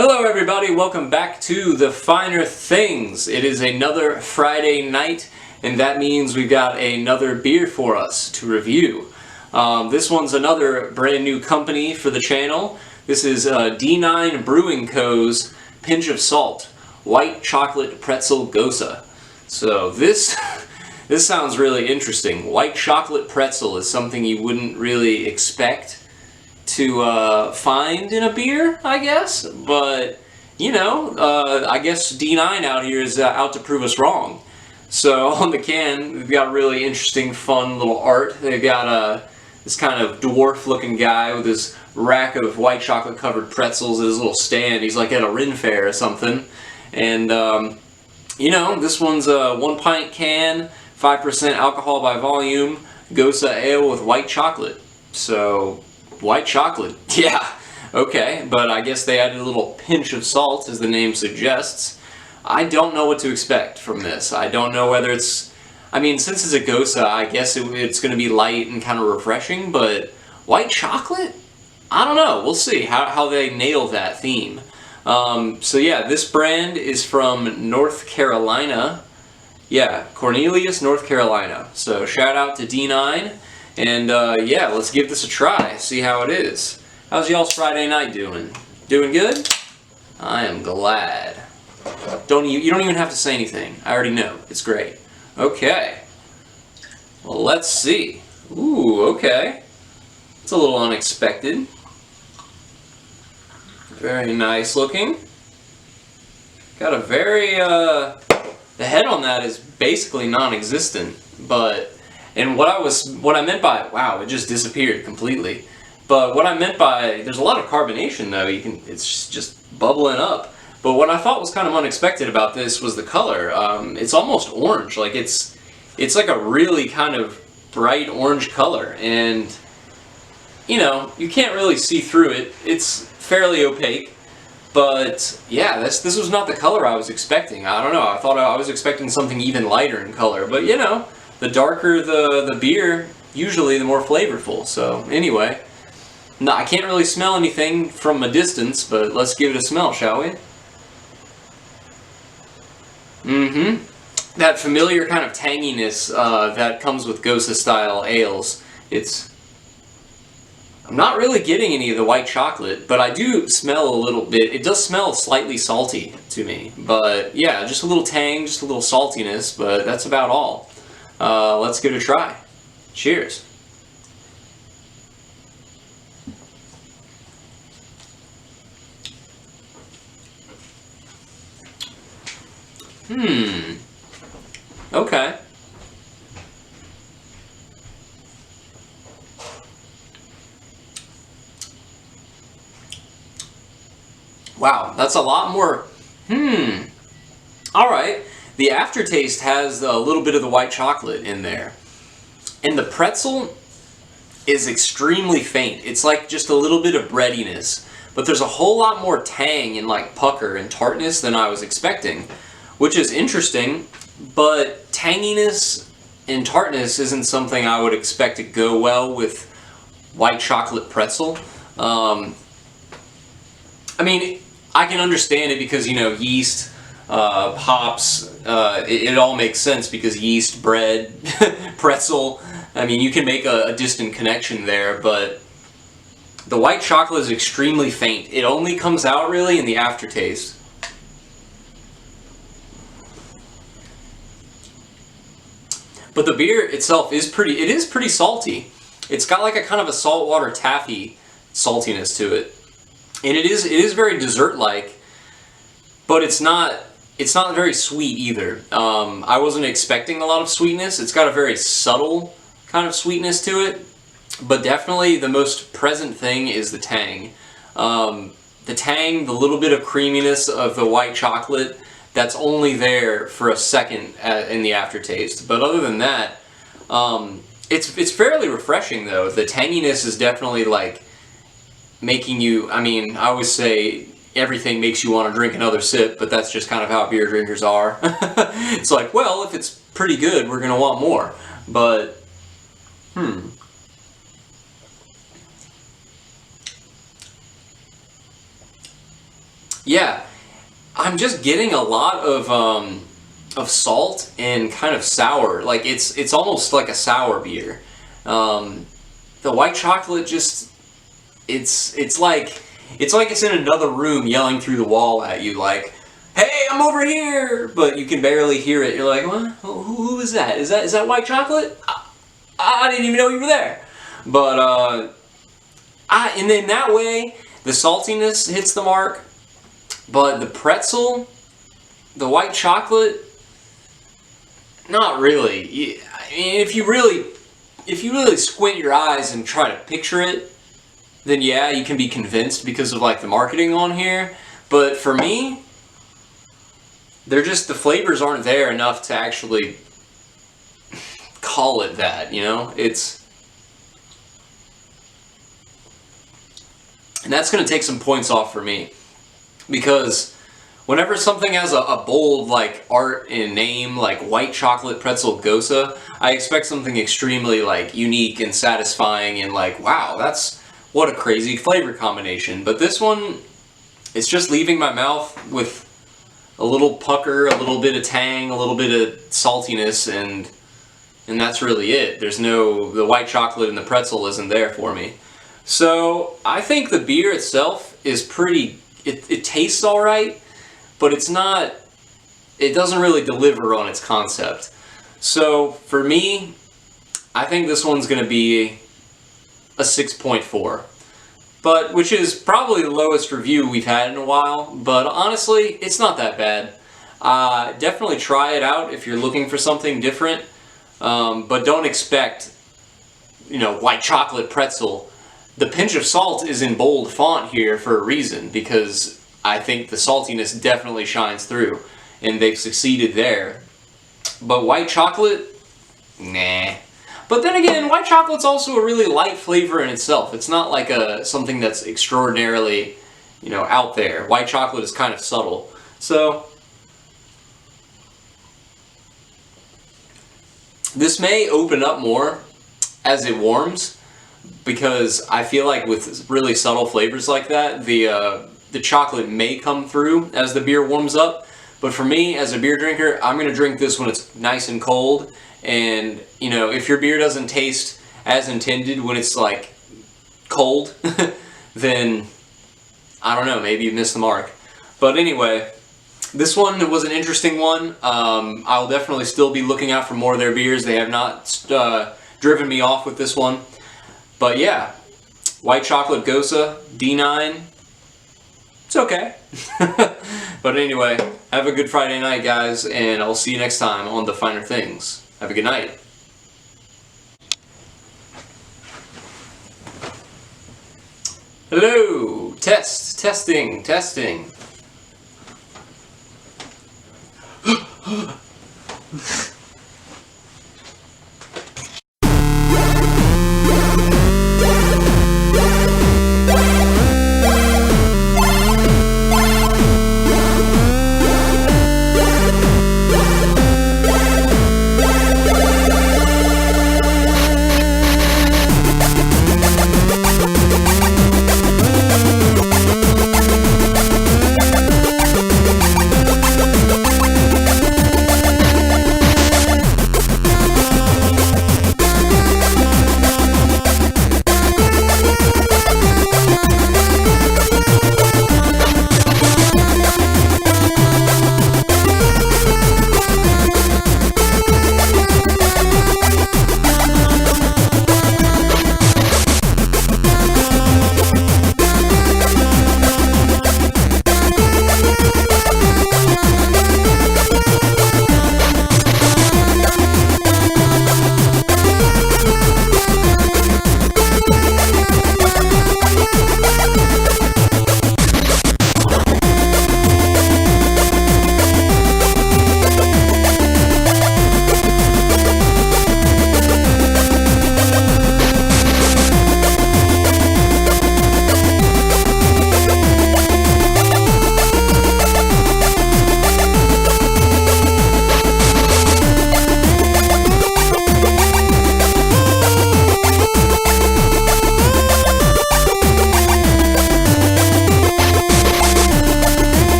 Hello everybody, welcome back to The Finer Things. It is another Friday night, and that means we've got another beer for us to review. This one's another brand new company for the channel. This is D9 Brewing Co.'s Pinch of Salt, White Chocolate Pretzel Gose. So this sounds really interesting. White chocolate pretzel is something you wouldn't really expect to find in a beer, I guess, but you know, I guess D9 out here is out to prove us wrong. So on the can, we've got really interesting, fun little art. They've got this kind of dwarf-looking guy with his rack of white chocolate-covered pretzels at his little stand. He's like at a Rin Fair or something. And you know, this one's a 1 pint can, 5% alcohol by volume, Gose ale with white chocolate. So white chocolate, yeah, okay, but I guess they added a little pinch of salt, as the name suggests. I don't know what to expect from this. I don't know whether it's, I mean, since it's a Gose, I guess it's going to be light and kind of refreshing, but white chocolate? I don't know, we'll see how they nail that theme. So yeah, this brand is from North Carolina. Yeah, Cornelius, North Carolina. So shout out to D9. And yeah, let's give this a try, see how it is. How's y'all's Friday night doing? Doing good? I am glad. You don't even have to say anything. I already know. It's great. Okay. Well, let's see. Ooh, okay. It's a little unexpected. Very nice looking. Got a very, the head on that is basically non-existent, but and what I meant by, wow, it just disappeared completely. But what I meant by, there's a lot of carbonation though, it's just bubbling up. But what I thought was kind of unexpected about this was the color. It's almost orange, like it's like a really kind of bright orange color. And, you know, you can't really see through it. It's fairly opaque. But yeah, this was not the color I was expecting. I don't know, I thought I was expecting something even lighter in color. But you know, the darker the beer, usually the more flavorful. So anyway, no, I can't really smell anything from a distance, but let's give it a smell, shall we? That familiar kind of tanginess that comes with Gose style ales. I'm not really getting any of the white chocolate, but I do smell a little bit. It does smell slightly salty to me, but yeah, just a little tang, just a little saltiness, but that's about all. Let's give it a try. Cheers. Okay. Wow, that's a lot more. Alright. The aftertaste has a little bit of the white chocolate in there. And the pretzel is extremely faint. It's like just a little bit of breadiness. But there's a whole lot more tang and like pucker and tartness than I was expecting. Which is interesting, but tanginess and tartness isn't something I would expect to go well with white chocolate pretzel. I mean, I can understand it because, you know, yeast, hops, it all makes sense because yeast, bread, pretzel, I mean, you can make a distant connection there, but the white chocolate is extremely faint. It only comes out really in the aftertaste. But the beer itself is pretty salty. It's got like a kind of a saltwater taffy saltiness to it. And it is very dessert-like, but it's not very sweet either. I wasn't expecting a lot of sweetness. It's got a very subtle kind of sweetness to it, but definitely the most present thing is the tang. The tang, the little bit of creaminess of the white chocolate, that's only there for a second in the aftertaste. But other than that, it's fairly refreshing though. The tanginess is definitely like making you, I mean, I always say everything makes you want to drink another sip, but that's just kind of how beer drinkers are. It's like, well, if it's pretty good, we're going to want more. But, yeah, I'm just getting a lot of salt and kind of sour. Like it's almost like a sour beer. The white chocolate just it's like it's in another room yelling through the wall at you like, "Hey, I'm over here!" But you can barely hear it. You're like, "What? Who is that? Is that white chocolate? I didn't even know you were there." But and in that way, the saltiness hits the mark. But the pretzel, the white chocolate, not really. I mean, if you really squint your eyes and try to picture it, then yeah, you can be convinced because of like the marketing on here. But for me, the flavors aren't there enough to actually call it that, you know? And that's going to take some points off for me. Because whenever something has a bold like art and name like white chocolate pretzel gose, I expect something extremely like unique and satisfying and like, wow, that's what a crazy flavor combination. But this one, it's just leaving my mouth with a little pucker, a little bit of tang, a little bit of saltiness, and that's really it. The white chocolate and the pretzel isn't there for me. So I think the beer itself is pretty. It tastes all right, but it's not. It doesn't really deliver on its concept. So for me, I think this one's going to be a 6.4, but which is probably the lowest review we've had in a while. But honestly, it's not that bad. Definitely try it out if you're looking for something different, but don't expect, white chocolate pretzel. The pinch of salt is in bold font here for a reason, because I think the saltiness definitely shines through, and they've succeeded there. But white chocolate, nah. But then again, white chocolate's also a really light flavor in itself. It's not like something that's extraordinarily, out there. White chocolate is kind of subtle. So this may open up more as it warms, because I feel like with really subtle flavors like that, the chocolate may come through as the beer warms up. But for me, as a beer drinker, I'm going to drink this when it's nice and cold. And, if your beer doesn't taste as intended when it's like cold, then I don't know, maybe you missed the mark. But anyway, this one was an interesting one. I'll definitely still be looking out for more of their beers. They have not driven me off with this one. But yeah, white chocolate Gose, D9, it's okay. But anyway, have a good Friday night, guys, and I'll see you next time on The Finer Things. Have a good night. Hello, testing.